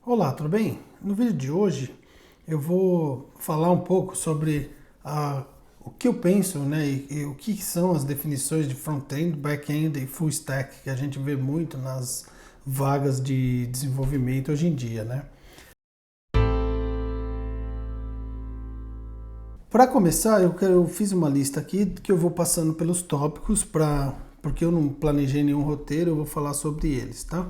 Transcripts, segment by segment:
Olá, tudo bem? No vídeo de hoje eu vou falar um pouco sobre o que eu penso, né, e o que são as definições de front-end, back-end e full stack que a gente vê muito nas vagas de desenvolvimento hoje em dia, né? Para começar, eu fiz uma lista aqui que eu vou passando pelos tópicos porque eu não planejei nenhum roteiro, eu vou falar sobre eles, tá?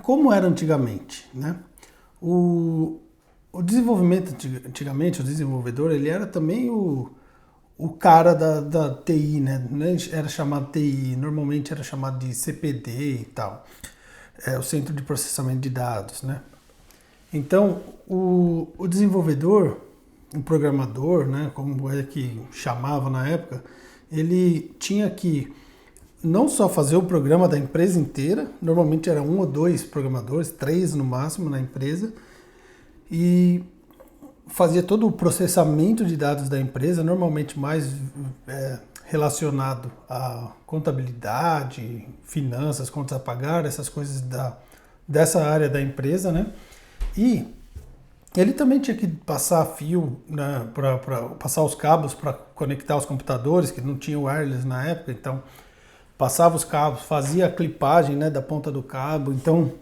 Como era antigamente, né? O, o desenvolvimento, antigamente, o desenvolvedor, ele era também o cara da TI, né? Era chamado TI, normalmente era chamado de CPD e tal, o Centro de Processamento de Dados, né? Então, o desenvolvedor, o programador, né, como é que chamava na época, ele tinha que não só fazer o programa da empresa inteira, normalmente era um ou dois programadores, três no máximo na empresa, e fazia todo o processamento de dados da empresa, normalmente mais relacionado à contabilidade, finanças, contas a pagar, essas coisas dessa área da empresa, né? E ele também tinha que passar fio, né, para passar os cabos para conectar os computadores, que não tinha wireless na época, então passava os cabos, fazia a clipagem, né, da ponta do cabo. Então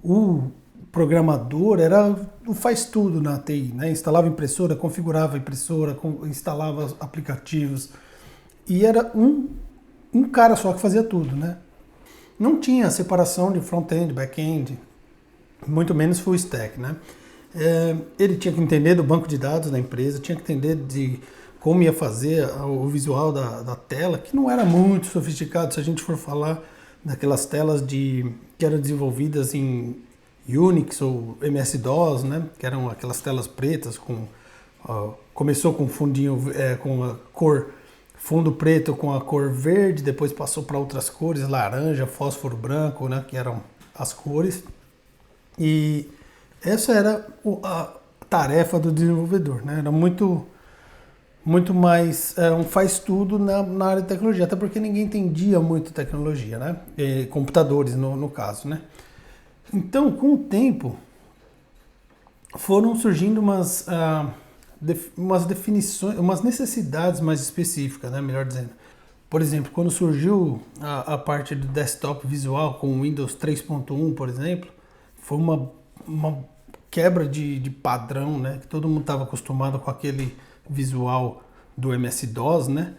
o programador era o faz tudo na TI, né? Instalava impressora, configurava a impressora, instalava aplicativos e era um cara só que fazia tudo, né? Não tinha separação de front-end, back-end, muito menos full stack, né? Ele tinha que entender do banco de dados da empresa, tinha que entender de como ia fazer o visual da tela, que não era muito sofisticado se a gente for falar daquelas telas que eram desenvolvidas em Unix ou MS-DOS, né? Que eram aquelas telas pretas começou com fundinho com a cor fundo preto com a cor verde, depois passou para outras cores, laranja, fósforo branco, né? Que eram as cores. E essa era a tarefa do desenvolvedor, né? Era muito mais um faz tudo na área de tecnologia, até porque ninguém entendia muito tecnologia, né? Computadores no caso, né? Então, com o tempo, foram surgindo umas definições, umas necessidades mais específicas, né? Melhor dizendo. Por exemplo, quando surgiu a parte do desktop visual com o Windows 3.1, por exemplo, foi uma quebra de padrão, né? Que todo mundo estava acostumado com aquele visual do MS-DOS, né?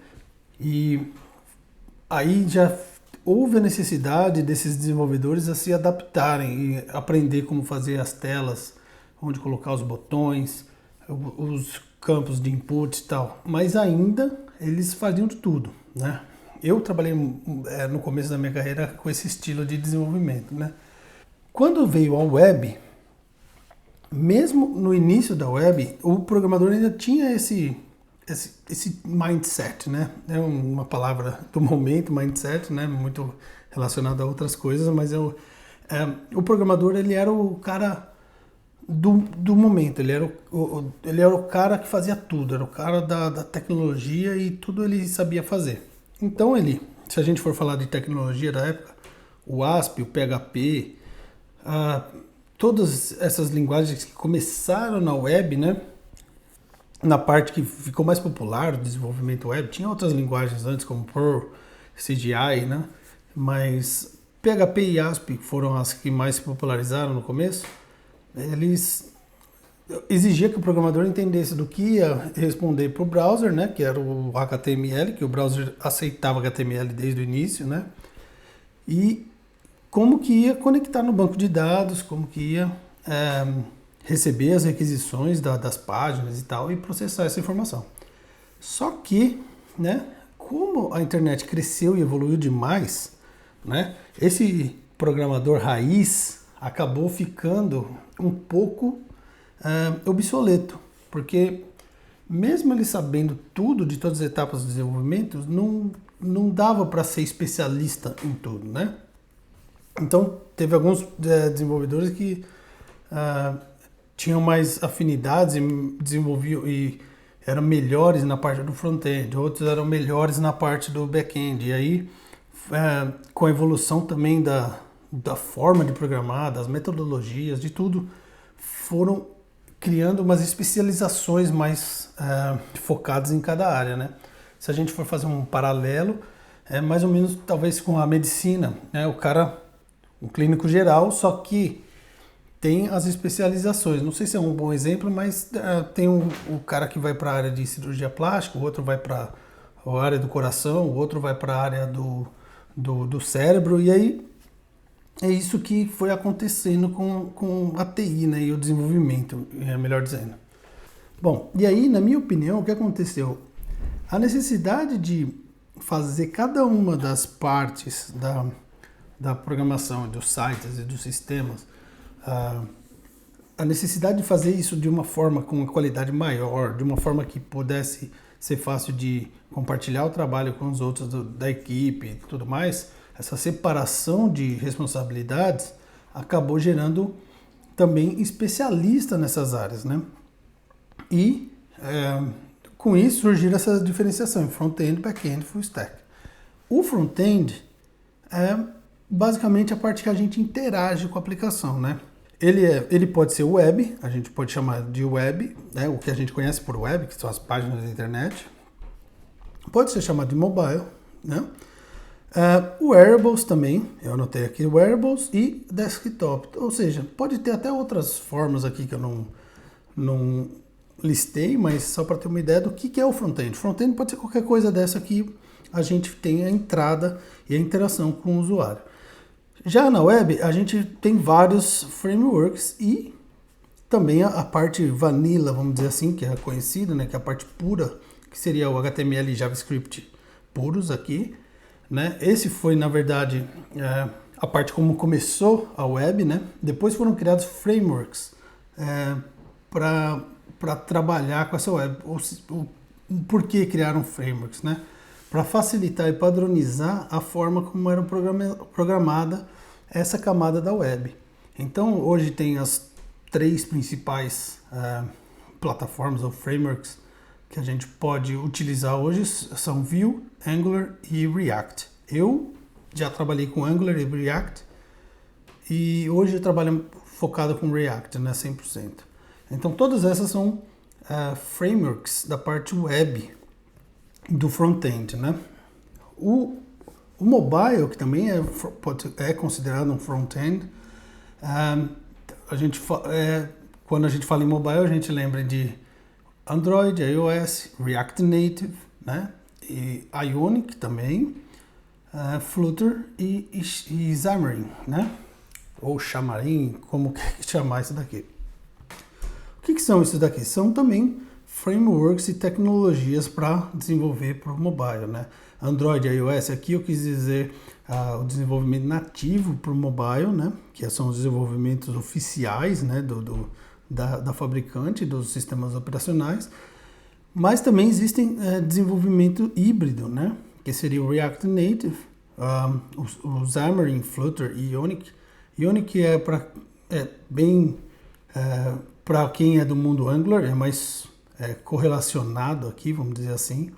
E aí já houve a necessidade desses desenvolvedores a se adaptarem e aprender como fazer as telas, onde colocar os botões, os campos de input e tal. Mas ainda eles faziam de tudo, né? Eu trabalhei no começo da minha carreira com esse estilo de desenvolvimento, né? Quando veio a web, mesmo no início da web, o programador ainda tinha esse mindset, né? É uma palavra do momento, mindset, né? Muito relacionado a outras coisas, mas o programador ele era o cara do momento, ele era o cara que fazia tudo, era o cara da tecnologia e tudo ele sabia fazer. Então se a gente for falar de tecnologia da época, o ASP, o PHP, todas essas linguagens que começaram na web, né? Na parte que ficou mais popular do desenvolvimento web, tinha outras linguagens antes, como Perl, CGI, né? Mas PHP e ASP foram as que mais se popularizaram no começo. Eles exigiam que o programador entendesse do que ia responder para o browser, né? Que era o HTML, que o browser aceitava HTML desde o início, né? E como que ia conectar no banco de dados, como que ia receber as requisições das páginas e tal e processar essa informação. Só que, né, como a internet cresceu e evoluiu demais, né, esse programador raiz acabou ficando um pouco obsoleto, porque mesmo ele sabendo tudo de todas as etapas do desenvolvimento, não dava para ser especialista em tudo, né? Então, teve alguns desenvolvedores que tinham mais afinidades e desenvolviam e eram melhores na parte do front-end, outros eram melhores na parte do back-end. E aí, com a evolução também da forma de programar, das metodologias, de tudo, foram criando umas especializações mais focadas em cada área, né? Se a gente for fazer um paralelo, é mais ou menos talvez com a medicina, né? O cara, um clínico geral, só que tem as especializações. Não sei se é um bom exemplo, mas tem o cara que vai para a área de cirurgia plástica, o outro vai para a área do coração, o outro vai para a área do cérebro, e aí é isso que foi acontecendo com a TI, né, e o desenvolvimento, melhor dizendo. Bom, e aí, na minha opinião, o que aconteceu? A necessidade de fazer cada uma das partes da programação, dos sites e dos sistemas, a necessidade de fazer isso de uma forma com uma qualidade maior, de uma forma que pudesse ser fácil de compartilhar o trabalho com os outros da equipe e tudo mais, essa separação de responsabilidades acabou gerando também especialistas nessas áreas, né? E com isso surgiram essa diferenciação em front-end, back-end, full stack. O front-end é basicamente a parte que a gente interage com a aplicação, né? Ele pode ser web, a gente pode chamar de web, né? O que a gente conhece por web, que são as páginas da internet. Pode ser chamado de mobile, né? Wearables também, eu anotei aqui wearables e desktop, ou seja, pode ter até outras formas aqui que eu não listei, mas só para ter uma ideia do que é o front-end. Front-end pode ser qualquer coisa dessa que a gente tem a entrada e a interação com o usuário. Já na web, a gente tem vários frameworks e também a parte vanilla, vamos dizer assim, que é conhecida, né, que é a parte pura, que seria o HTML e JavaScript puros aqui, né? Esse foi, na verdade, a parte como começou a web, né? Depois foram criados frameworks para trabalhar com essa web. Por que criaram frameworks, né? Para facilitar e padronizar a forma como era programada essa camada da web. Então, hoje tem as 3 principais plataformas ou frameworks que a gente pode utilizar hoje, são Vue, Angular e React. Eu já trabalhei com Angular e React e hoje eu trabalho focado com React, né, 100%. Então, todas essas são frameworks da parte web do front-end, né? O mobile, que também é considerado um front-end, quando a gente fala em mobile, a gente lembra de Android, iOS, React Native, né? E Ionic também, Flutter e Xamarin, né? Ou Xamarin, como quer chamar isso daqui. O que são isso daqui? São também frameworks e tecnologias para desenvolver para o mobile, né? Android e iOS, aqui eu quis dizer o desenvolvimento nativo para o mobile, né? Que são os desenvolvimentos oficiais, né? Da fabricante dos sistemas operacionais, mas também existem desenvolvimento híbrido, né? Que seria o React Native, o Xamarin, Flutter e Ionic. Ionic bem para quem é do mundo Angular, é mais correlacionado aqui, vamos dizer assim.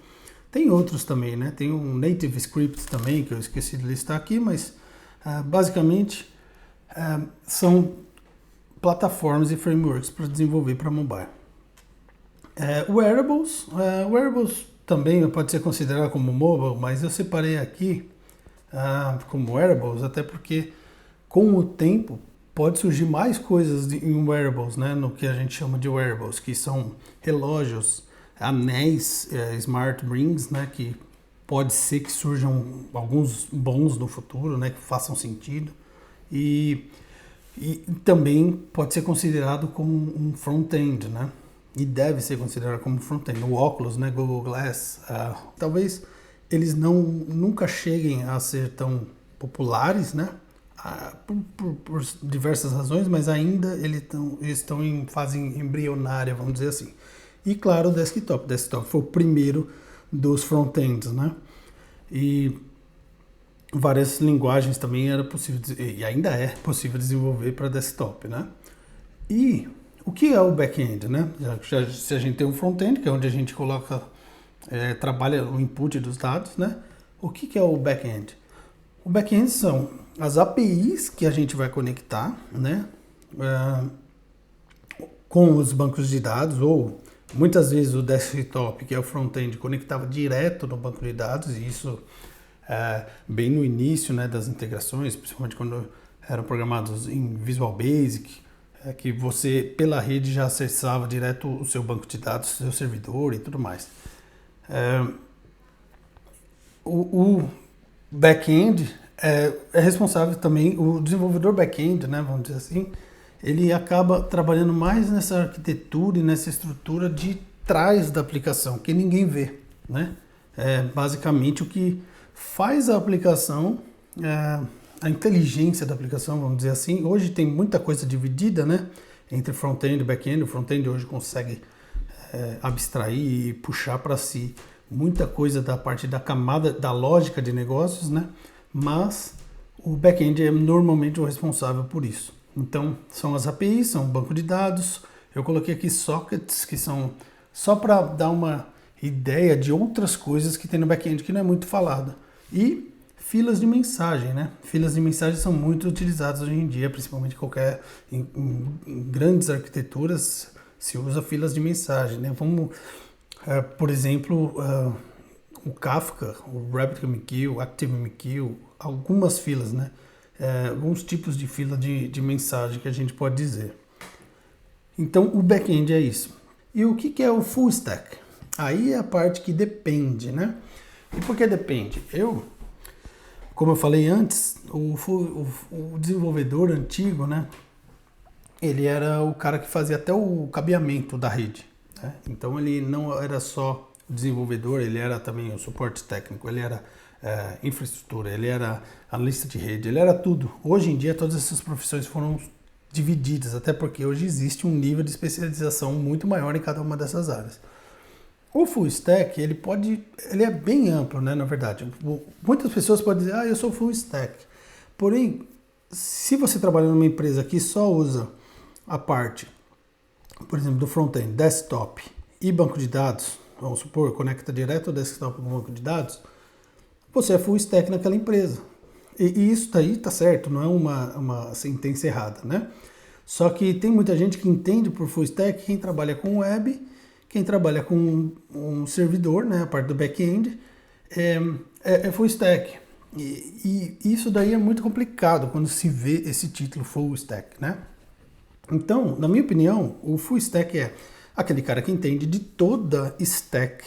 Tem outros também, né? Tem um Native Script também, que eu esqueci de listar aqui, mas basicamente são plataformas e frameworks para desenvolver para mobile. Wearables também pode ser considerado como mobile, mas eu separei aqui como wearables, até porque com o tempo pode surgir mais coisas em wearables, né, no que a gente chama de wearables, que são relógios, anéis, smart rings, né, que pode ser que surjam alguns bons no futuro, né, que façam sentido, e também pode ser considerado como um front-end, né, e deve ser considerado como front-end. O óculos, né, Google Glass, talvez eles nunca cheguem a ser tão populares, né, por diversas razões, mas ainda eles estão em fase embrionária, vamos dizer assim. E claro, o desktop. O desktop foi o primeiro dos front-ends, né? E várias linguagens também era possível, e ainda é possível desenvolver para desktop, né? E o que é o back-end, né? Se a gente tem um front-end, que é onde a gente coloca, trabalha o input dos dados, né? O que é o back-end? O back-end são as APIs que a gente vai conectar, né, com os bancos de dados, ou muitas vezes o desktop, que é o front-end, conectava direto no banco de dados, e isso bem no início, né, das integrações, principalmente quando eram programados em Visual Basic, que você, pela rede, já acessava direto o seu banco de dados, seu servidor e tudo mais. O back-end é responsável também, o desenvolvedor back-end, né, vamos dizer assim, ele acaba trabalhando mais nessa arquitetura e nessa estrutura de trás da aplicação, que ninguém vê, né? É basicamente o que faz a aplicação, a inteligência da aplicação, vamos dizer assim. Hoje tem muita coisa dividida, né, entre front-end e back-end. O front-end hoje consegue abstrair e puxar para si muita coisa da parte da camada da lógica de negócios, né? Mas o back-end é normalmente o responsável por isso. Então, são as APIs, são o banco de dados. Eu coloquei aqui sockets, que são só para dar uma ideia de outras coisas que tem no back-end que não é muito falado. E filas de mensagem, né? Filas de mensagem são muito utilizadas hoje em dia, principalmente em grandes arquiteturas se usa filas de mensagem, né? Vamos, por exemplo, o Kafka, o RabbitMQ, o ActiveMQ, algumas filas, né? Alguns tipos de fila de mensagem que a gente pode dizer. Então, o back-end é isso. E o que é o full stack? Aí é a parte que depende, né? E por que depende? Como eu falei antes, o desenvolvedor antigo, né? Ele era o cara que fazia até o cabeamento da rede, né? Então ele não era só o desenvolvedor, ele era também o suporte técnico, ele era infraestrutura, ele era analista de rede, ele era tudo. Hoje em dia todas essas profissões foram divididas, até porque hoje existe um nível de especialização muito maior em cada uma dessas áreas. O full stack, ele é bem amplo, né, na verdade. Muitas pessoas podem dizer, eu sou full stack. Porém, se você trabalha numa empresa que só usa a parte, por exemplo, do front-end, desktop e banco de dados, vamos supor, conecta direto o desktop com o banco de dados, você é full stack naquela empresa. E isso daí tá certo, não é uma sentença errada, né? Só que tem muita gente que entende por full stack quem trabalha com web, quem trabalha com um servidor, né, a parte do back-end, é full stack. E isso daí é muito complicado quando se vê esse título full stack, né? Então, na minha opinião, o full stack é aquele cara que entende de toda stack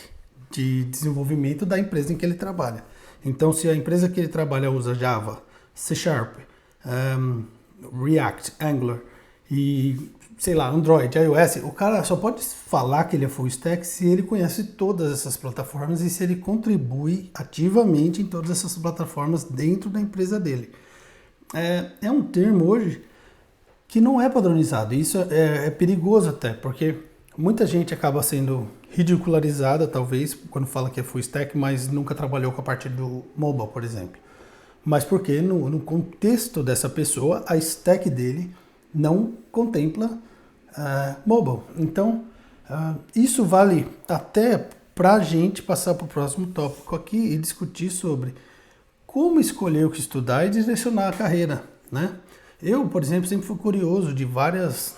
de desenvolvimento da empresa em que ele trabalha. Então, se a empresa que ele trabalha usa Java, C Sharp, React, Angular e, sei lá, Android, iOS, o cara só pode falar que ele é full stack se ele conhece todas essas plataformas e se ele contribui ativamente em todas essas plataformas dentro da empresa dele. É um termo hoje que não é padronizado. Isso é perigoso até, porque muita gente acaba sendo ridicularizada, talvez, quando fala que é full stack, mas nunca trabalhou com a parte do mobile, por exemplo. Mas porque no contexto dessa pessoa, a stack dele não contempla mobile. Então, isso vale até para a gente passar para o próximo tópico aqui e discutir sobre como escolher o que estudar e direcionar a carreira, né? Eu, por exemplo, sempre fui curioso de várias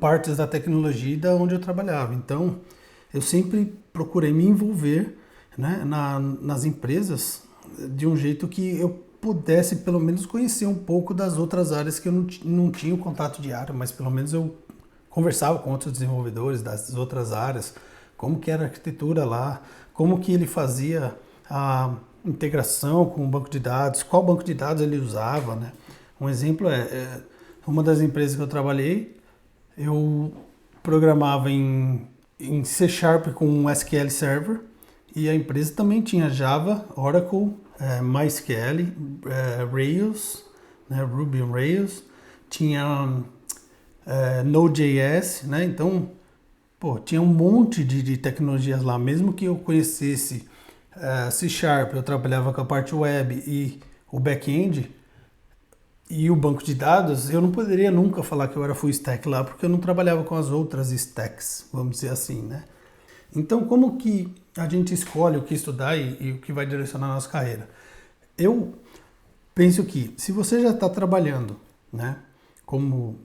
partes da tecnologia da onde eu trabalhava. Então, eu sempre procurei me envolver, né, nas empresas de um jeito que eu pudesse pelo menos conhecer um pouco das outras áreas que eu não tinha o contato diário, mas pelo menos eu conversava com outros desenvolvedores das outras áreas, como que era a arquitetura lá, como que ele fazia a integração com o banco de dados, qual banco de dados ele usava, né? Um exemplo uma das empresas que eu trabalhei, eu programava em C Sharp com um SQL Server e a empresa também tinha Java, Oracle, MySQL, Rails, né, Ruby on Rails, tinha Node.js, né? Então, tinha um monte de tecnologias lá, mesmo que eu conhecesse C Sharp, eu trabalhava com a parte web e o back-end e o banco de dados, eu não poderia nunca falar que eu era full stack lá, porque eu não trabalhava com as outras stacks, vamos dizer assim, né? Então, como que a gente escolhe o que estudar e o que vai direcionar a nossa carreira? Eu penso que se você já está trabalhando, né, como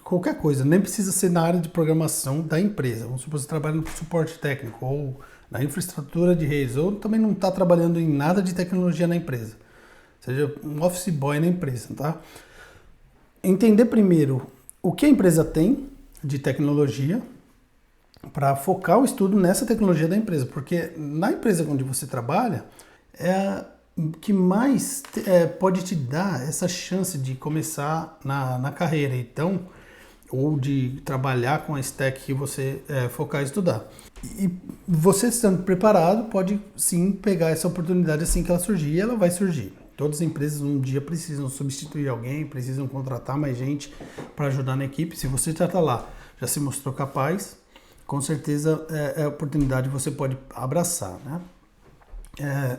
qualquer coisa, nem precisa ser na área de programação da empresa. Vamos supor que você trabalha no suporte técnico ou na infraestrutura de redes, ou também não está trabalhando em nada de tecnologia na empresa. Seja um office boy na empresa, tá? Entender primeiro o que a empresa tem de tecnologia para focar o estudo nessa tecnologia da empresa, porque na empresa onde você trabalha é a que mais pode te dar essa chance de começar na carreira, então, ou de trabalhar com a stack que você focar em estudar. E você estando preparado pode sim pegar essa oportunidade assim que ela surgir, e ela vai surgir. Todas as empresas um dia precisam substituir alguém, precisam contratar mais gente para ajudar na equipe. Se você já está lá, já se mostrou capaz, com certeza é a oportunidade que você pode abraçar, né?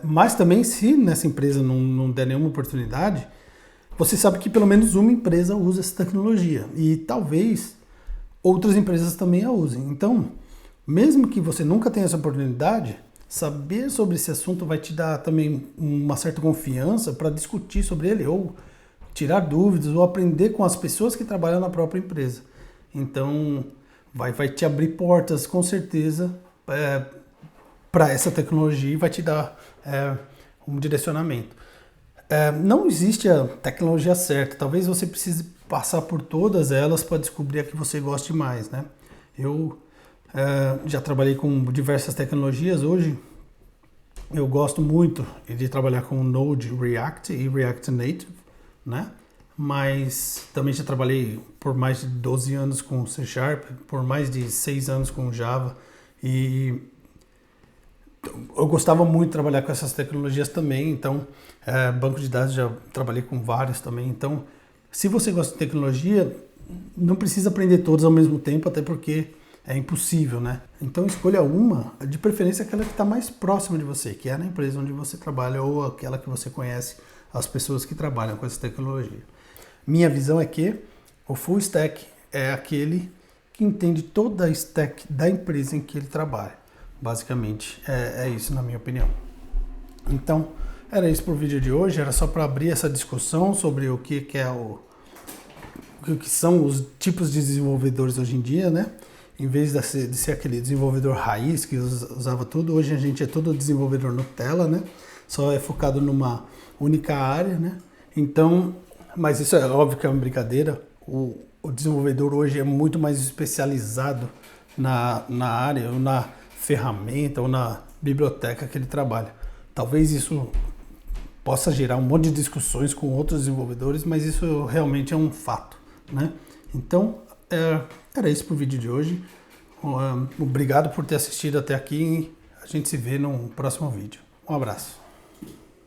Mas também, se nessa empresa não der nenhuma oportunidade, você sabe que pelo menos uma empresa usa essa tecnologia e talvez outras empresas também a usem. Então, mesmo que você nunca tenha essa oportunidade, saber sobre esse assunto vai te dar também uma certa confiança para discutir sobre ele, ou tirar dúvidas, ou aprender com as pessoas que trabalham na própria empresa. Então, vai te abrir portas, com certeza, para essa tecnologia e vai te dar um direcionamento. Não existe a tecnologia certa, talvez você precise passar por todas elas para descobrir a que você goste mais, né? Eu já trabalhei com diversas tecnologias. Hoje eu gosto muito de trabalhar com Node, React e React Native, né? Mas também já trabalhei por mais de 12 anos com C#, por mais de 6 anos com Java, e eu gostava muito de trabalhar com essas tecnologias também. Então, banco de dados já trabalhei com vários também. Então, se você gosta de tecnologia, não precisa aprender todos ao mesmo tempo, até porque é impossível, né? Então escolha uma, de preferência aquela que está mais próxima de você, que é na empresa onde você trabalha, ou aquela que você conhece as pessoas que trabalham com essa tecnologia. Minha visão é que o full stack é aquele que entende toda a stack da empresa em que ele trabalha. Basicamente é isso, na minha opinião. Então, era isso para o vídeo de hoje. Era só para abrir essa discussão sobre o que são os tipos de desenvolvedores hoje em dia, né? Em vez de ser aquele desenvolvedor raiz que usava tudo, hoje a gente é todo desenvolvedor Nutella, né? Só é focado numa única área, né? Então, mas isso é óbvio que é uma brincadeira. O desenvolvedor hoje é muito mais especializado na área, ou na ferramenta, ou na biblioteca que ele trabalha. Talvez isso possa gerar um monte de discussões com outros desenvolvedores, mas isso realmente é um fato, né? Então, era isso para o vídeo de hoje. Obrigado por ter assistido até aqui. A gente se vê no próximo vídeo. Um abraço.